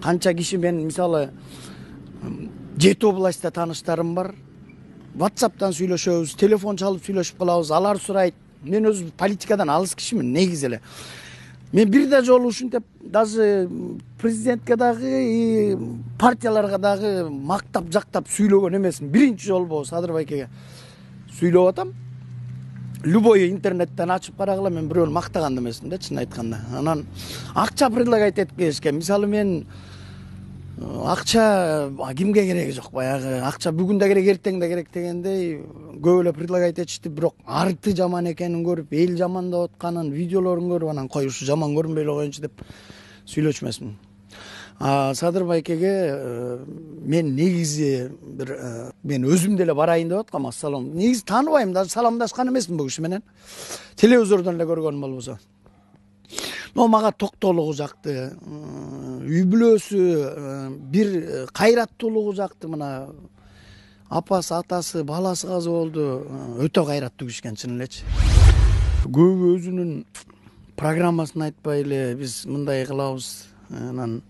Kança kişi ben misалы 7 областьта тааныштарым бар. WhatsApp'tan сүйлөшөбүз, телефон чалып сүйлөшүп калабыз. Алар сурайт. Мен өзүм политикадан алыс кишимин негизи эле. Мен бир да жолу ушинтип даже президентке дагы, партияларга дагы мактап, жактап сүйлөгөн эмесмин. Биринчи жолу болду Садыр байкеге сүйлөп атам. Любой интернеттен ачып карагыла, мен бирөөнү мактаган эмесмин да, чын айтканда. Анан акча предлагать этип келишкен. Мисалы мен акча кимге кереги жок, баягы акча бүгүн да керек, эртең да керек дегендей көп эле предлагать этишти. Бирок арты жаман экенин көрүп, эл жамандап атканын видеолорун көрүп, анан кой ушу жаман көрүнбөй эле коеюнчу деп сүйлөшмөсмүн. Садыр байкеге мен негизи бир мен өзүм деле барайын деп аткам, ассалам. Негизи тааныбайм, даже саламдашкан эмесмин бул киши менен. Телевизордон эле көргөнүм болбосо. Но мага токтоолугу жакты, үй бүлөсү бир кайраттуулугу жакты. Мына апасы, атасы, баласы казы болду. Өтө кайраттуу киши экен, чын элечи. Көбү өзүнүн программасын айтпай эле биз мындай кылабыз, анан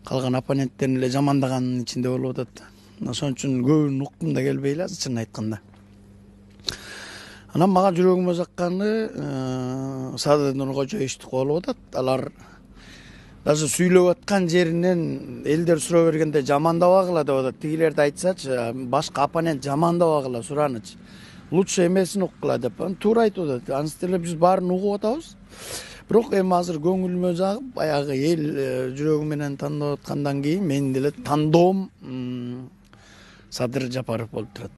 калган оппоненттерин эле жамандаганын ичинде болуп атат. Ошон үчүн көбүн уккум да келбей эле, чын айтканда. Анан мага жүрөгүмө жакканы Садыр Нуркожоевичтики болуп атат. Алар даже сүйлөп аткан жеринен элдер суроо бергенде жамандабагыла деп атат. Тигилерди айтсачы, башка оппонент жамандабагыла суранычы. Лучше эмесин уккула деп. Туура айтып атат. Ансыз эле биз баарын угуп атабыз. Бирок эми азыр көңүлүмө жагып, баягы эл жүрөгү менен тандап аткандан кийин менин деле тандоом Садыр Жапаров болуп турат.